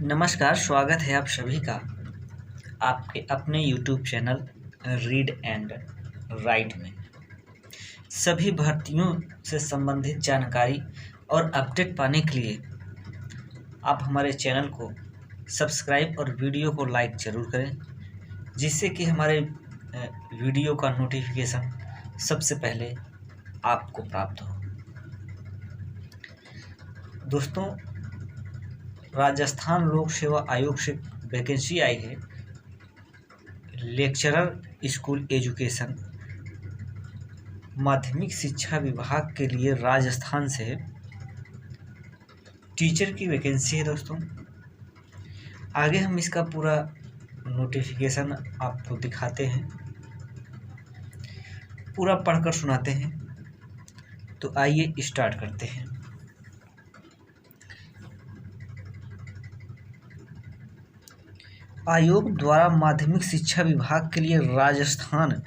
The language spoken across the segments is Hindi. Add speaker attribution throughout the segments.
Speaker 1: नमस्कार, स्वागत है आप सभी का आपके अपने YouTube channel read and right में। सभी भर्तियों से संबंधित जानकारी और अपडेट पाने के लिए आप हमारे चैनल को सब्सक्राइब और वीडियो को लाइक ज़रूर करें, जिससे कि हमारे वीडियो का नोटिफिकेशन सबसे पहले आपको प्राप्त हो। दोस्तों, राजस्थान लोक सेवा आयोग से वैकेंसी आई है लेक्चरर स्कूल एजुकेशन माध्यमिक शिक्षा विभाग के लिए। राजस्थान से टीचर की वैकेंसी है दोस्तों। आगे हम इसका पूरा नोटिफिकेशन आपको दिखाते हैं, पूरा पढ़कर सुनाते हैं। तो आइए स्टार्ट करते हैं। आयोग द्वारा माध्यमिक शिक्षा विभाग के लिए राजस्थान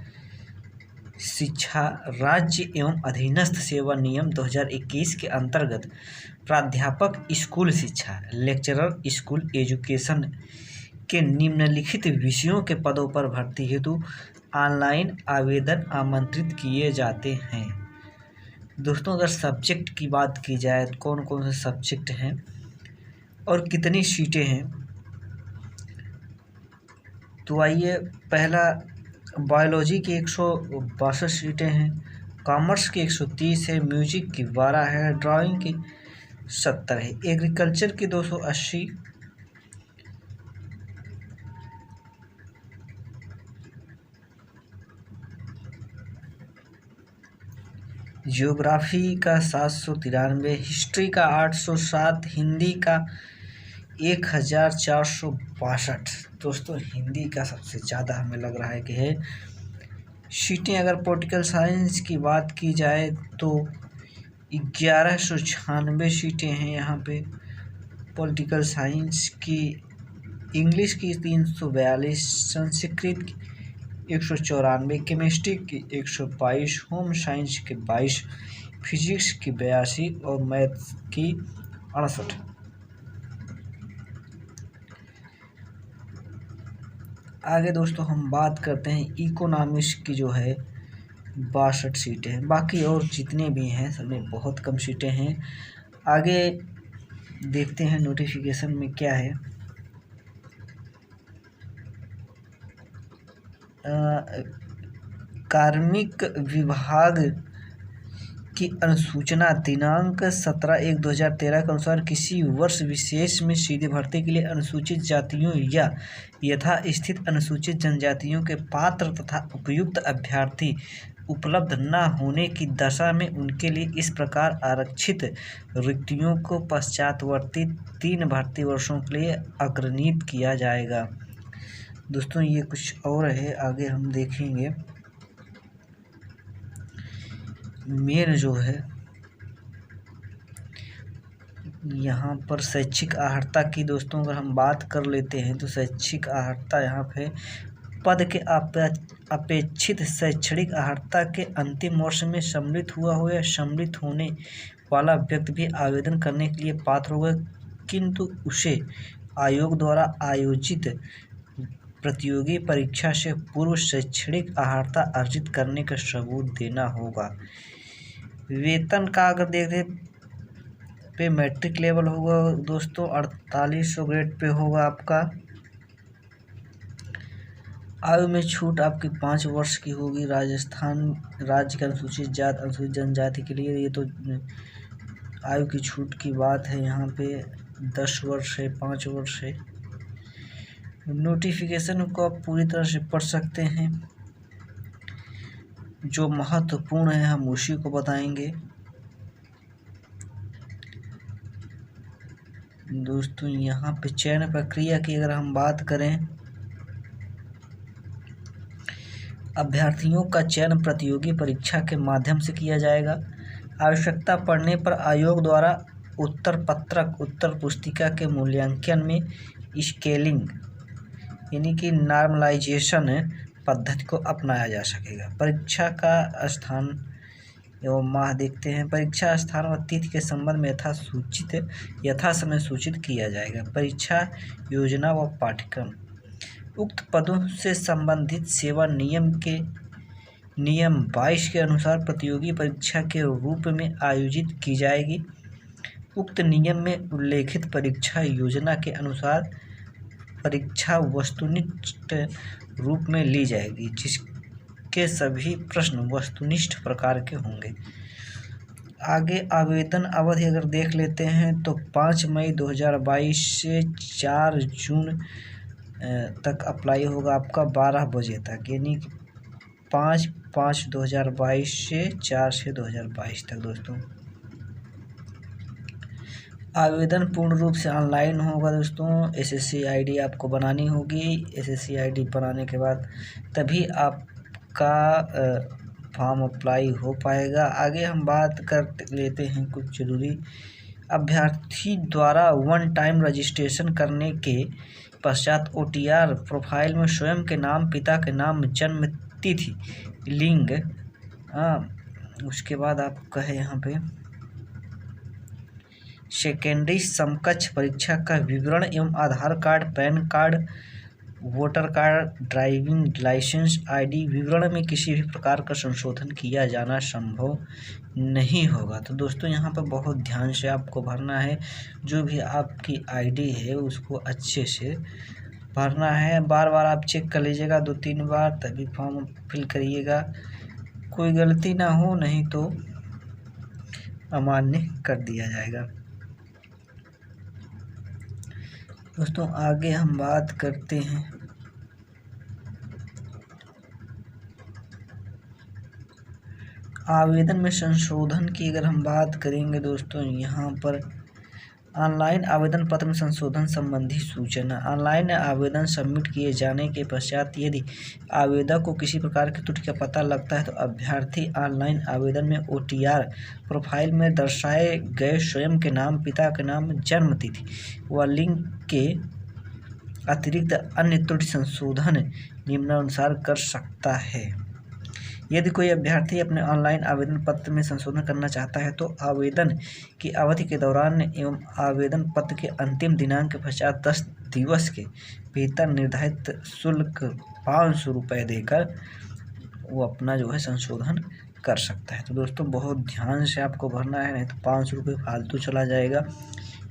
Speaker 1: शिक्षा राज्य एवं अधीनस्थ सेवा नियम 2021 के अंतर्गत प्राध्यापक स्कूल शिक्षा लेक्चरर स्कूल एजुकेशन के निम्नलिखित विषयों के पदों पर भर्ती हेतु ऑनलाइन आवेदन आमंत्रित किए जाते हैं। दोस्तों, अगर सब्जेक्ट की बात की जाए तो कौन कौन से सब्जेक्ट हैं और कितनी सीटें हैं, तो आइए। पहला, बायोलॉजी की 162 सीटें हैं, कॉमर्स की 130 है, म्यूजिक की 12 है, ड्राइंग की 70 है, एग्रीकल्चर की 280, जियोग्राफी का 793, हिस्ट्री का 807, हिंदी का 1462। दोस्तों, हिंदी का सबसे ज़्यादा हमें लग रहा है कि है सीटें। अगर पॉलिटिकल साइंस की बात की जाए तो 1196 सीटें हैं यहाँ पे पॉलिटिकल साइंस की। इंग्लिश की 342, संस्कृत की 194, केमिस्ट्री की 122, होम साइंस की 22, फिजिक्स की 82 और मैथ्स की 68। आगे दोस्तों हम बात करते हैं इकोनॉमिक्स की, जो है 62 सीटें हैं। बाकी और जितने भी हैं सब में बहुत कम सीटें हैं। आगे देखते हैं नोटिफिकेशन में क्या है। कार्मिक विभाग की अनुसूचना दिनांक 17/1/2013 के अनुसार किसी वर्ष विशेष में सीधे भर्ती के लिए अनुसूचित जातियों या यथास्थित अनुसूचित जनजातियों के पात्र तथा उपयुक्त अभ्यर्थी उपलब्ध न होने की दशा में उनके लिए इस प्रकार आरक्षित रिक्तियों को पश्चातवर्ती 3 भर्ती वर्षों के लिए अग्रनीत किया जाएगा। दोस्तों, ये कुछ और है, आगे हम देखेंगे। मेन जो है यहाँ पर शैक्षिक अर्हता की, दोस्तों अगर हम बात कर लेते हैं तो शैक्षिक अर्हता यहाँ पे पद के अपेक्षित शैक्षणिक अर्हता के अंतिम वर्ष में सम्मिलित हुआ हो या सम्मिलित होने वाला व्यक्ति भी आवेदन करने के लिए पात्र होगा, किंतु उसे आयोग द्वारा आयोजित प्रतियोगी परीक्षा से पूर्व शैक्षणिक अर्हता अर्जित करने का सबूत देना होगा। वेतन का अगर देखें पे मैट्रिक लेवल होगा दोस्तों, 4800 ग्रेड पे होगा आपका। आयु में छूट आपकी 5 वर्ष की होगी। राजस्थान राज्य के अनुसूचित जाति अनुसूचित जनजाति के लिए ये तो आयु की छूट की बात है, यहाँ पे 10 वर्ष है, 5 वर्ष है। नोटिफिकेशन को आप पूरी तरह से पढ़ सकते हैं, जो महत्वपूर्ण है हम उसी को बताएंगे। दोस्तों, यहाँ पे चयन प्रक्रिया की अगर हम बात करें, अभ्यर्थियों का चयन प्रतियोगी परीक्षा के माध्यम से किया जाएगा। आवश्यकता पड़ने पर आयोग द्वारा उत्तर पत्रक उत्तर पुस्तिका के मूल्यांकन में स्केलिंग यानी कि नॉर्मलाइजेशन पद्धति को अपनाया जा सकेगा। परीक्षा का स्थान एवं माह देखते हैं। परीक्षा स्थान व तिथि के संबंध में यथा समय सूचित किया जाएगा। परीक्षा योजना व पाठ्यक्रम। उक्त पदों से संबंधित सेवा नियम 22 के अनुसार प्रतियोगी परीक्षा के रूप में आयोजित की जाएगी। उक्त नियम में उल्लेखित परीक्षा योजना के अनुसार परीक्षा वस्तुनिष्ठ रूप में ली जाएगी, जिसके सभी प्रश्न वस्तुनिष्ठ प्रकार के होंगे। आगे आवेदन अवधि अगर देख लेते हैं तो 5 मई 2022 से 4 जून तक अप्लाई होगा आपका 12 बजे तक, यानी 5/5/2022 से 4/6/2022 तक। दोस्तों आवेदन पूर्ण रूप से ऑनलाइन होगा। दोस्तों SSC ID आपको बनानी होगी। SSC ID बनाने के बाद तभी आपका फॉर्म अप्लाई हो पाएगा। आगे हम बात कर लेते हैं कुछ जरूरी। अभ्यर्थी द्वारा वन टाइम रजिस्ट्रेशन करने के पश्चात OTR प्रोफाइल में स्वयं के नाम, पिता के नाम, जन्म तिथि, लिंग, उसके बाद आपका है यहाँ पे सेकेंडरी समकक्ष परीक्षा का विवरण एवं Aadhaar card, PAN card, voter card, driving licence, ID विवरण में किसी भी प्रकार का संशोधन किया जाना संभव नहीं होगा। तो दोस्तों यहाँ पर बहुत ध्यान से आपको भरना है। जो भी आपकी ID है उसको अच्छे से भरना है। बार बार आप चेक कर लीजिएगा, 2-3 बार, तभी फॉर्म फिल करिएगा। कोई गलती ना हो, नहीं तो अमान्य कर दिया जाएगा। दोस्तों आगे हम बात करते हैं आवेदन में संशोधन की। अगर हम बात करेंगे दोस्तों, यहाँ पर ऑनलाइन आवेदन पत्र में संशोधन संबंधी सूचना। ऑनलाइन आवेदन सबमिट किए जाने के पश्चात यदि आवेदक को किसी प्रकार की त्रुटि का पता लगता है तो अभ्यर्थी ऑनलाइन आवेदन में OTR प्रोफाइल में दर्शाए गए स्वयं के नाम, पिता के नाम, जन्म तिथि व लिंग के अतिरिक्त अन्य त्रुटि संशोधन निम्नानुसार कर सकता है। यदि कोई अभ्यर्थी अपने ऑनलाइन आवेदन पत्र में संशोधन करना चाहता है तो आवेदन की अवधि के दौरान एवं आवेदन पत्र के अंतिम दिनांक के पश्चात 10 दिवस के भीतर निर्धारित शुल्क 500 रुपये देकर वो अपना जो है संशोधन कर सकता है। तो दोस्तों बहुत ध्यान से आपको भरना है, नहीं तो 500 रुपये फालतू चला जाएगा।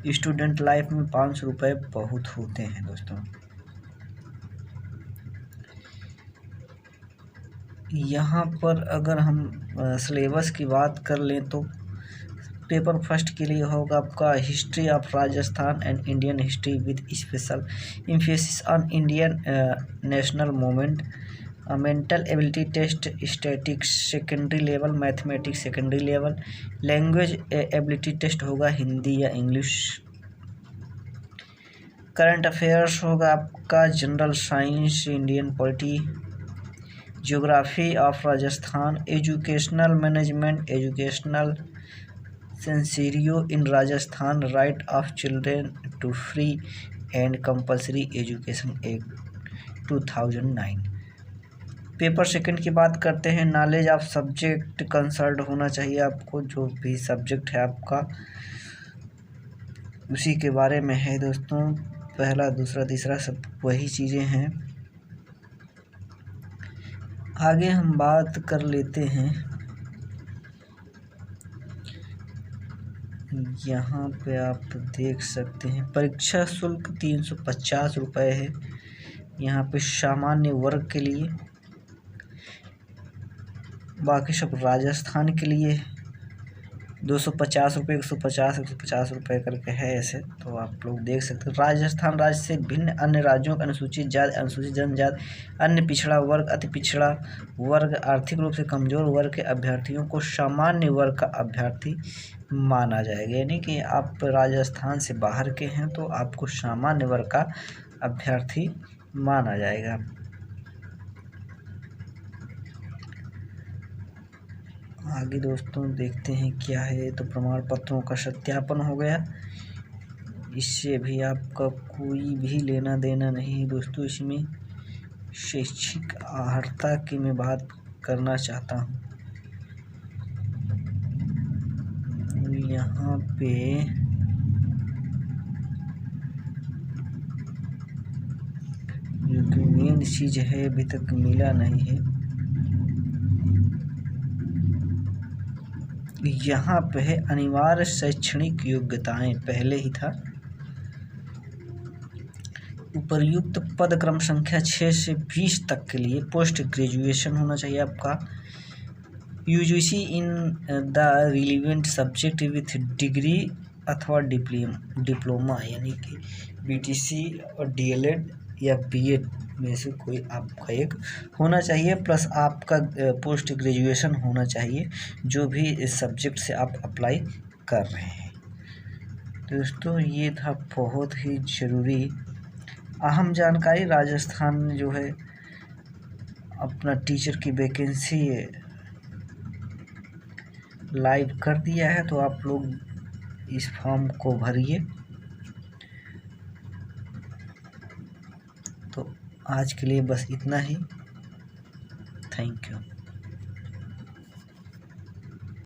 Speaker 1: स्टूडेंट लाइफ में 500 रुपये बहुत होते हैं। दोस्तों यहाँ पर अगर हम सिलेबस की बात कर लें तो पेपर फर्स्ट के लिए होगा आपका history of Rajasthan and Indian history with special emphasis on Indian national movement, mental ability test, statistics secondary level, mathematics secondary level, language ability test होगा हिंदी या इंग्लिश। करंट अफेयर्स होगा आपका general science, Indian polity, geography of Rajasthan, educational management, educational scenario in Rajasthan, right of children to free and compulsory education act 2009। Paper second की बात करते हैं। नॉलेज ऑफ सब्जेक्ट कंसर्न होना चाहिए आपको, जो भी सब्जेक्ट है आपका उसी के बारे में है। दोस्तों पहला, दूसरा, तीसरा सब वही चीज़ें हैं। आगे हम बात कर लेते हैं, यहाँ पे आप देख सकते हैं परीक्षा शुल्क 350 रुपये है यहाँ पे सामान्य वर्ग के लिए। बाकी सब राजस्थान के लिए 250 रुपये, 150 रुपये करके है ऐसे। तो आप लोग देख सकते हैं राजस्थान राज्य से भिन्न अन्य राज्यों के अनुसूचित जाति, अनुसूचित जनजाति, अन्य पिछड़ा वर्ग, अति पिछड़ा वर्ग, आर्थिक रूप से कमजोर वर्ग के अभ्यर्थियों को सामान्य वर्ग का अभ्यर्थी माना जाएगा। यानी कि आप राजस्थान से बाहर के हैं तो आपको सामान्य वर्ग का अभ्यर्थी माना जाएगा। आगे दोस्तों देखते हैं क्या है। तो प्रमाण पत्रों का सत्यापन हो गया, इससे भी आपका कोई भी लेना देना नहीं है दोस्तों। इसमें शैक्षिक अर्हता की मैं बात करना चाहता हूँ। यहाँ पे जो मेन चीज़ है अभी तक मिला नहीं है। यहाँ पे है अनिवार्य शैक्षणिक योग्यताएं, पहले ही था। उपर्युक्त पद क्रम संख्या 6 से 20 तक के लिए पोस्ट ग्रेजुएशन होना चाहिए आपका। UGC in the relevant subject with degree अथवा डिप्लोमा, यानी कि बीटीसी और डीएलएड या बीएड में से कोई आपका एक होना चाहिए, प्लस आपका पोस्ट ग्रेजुएशन होना चाहिए जो भी इस सब्जेक्ट से आप अप्लाई कर रहे हैं। दोस्तों ये था बहुत ही ज़रूरी अहम जानकारी। राजस्थान में जो है अपना टीचर की वैकेंसी लाइव कर दिया है, तो आप लोग इस फॉर्म को भरिए। तो आज के लिए बस इतना ही। Thank you.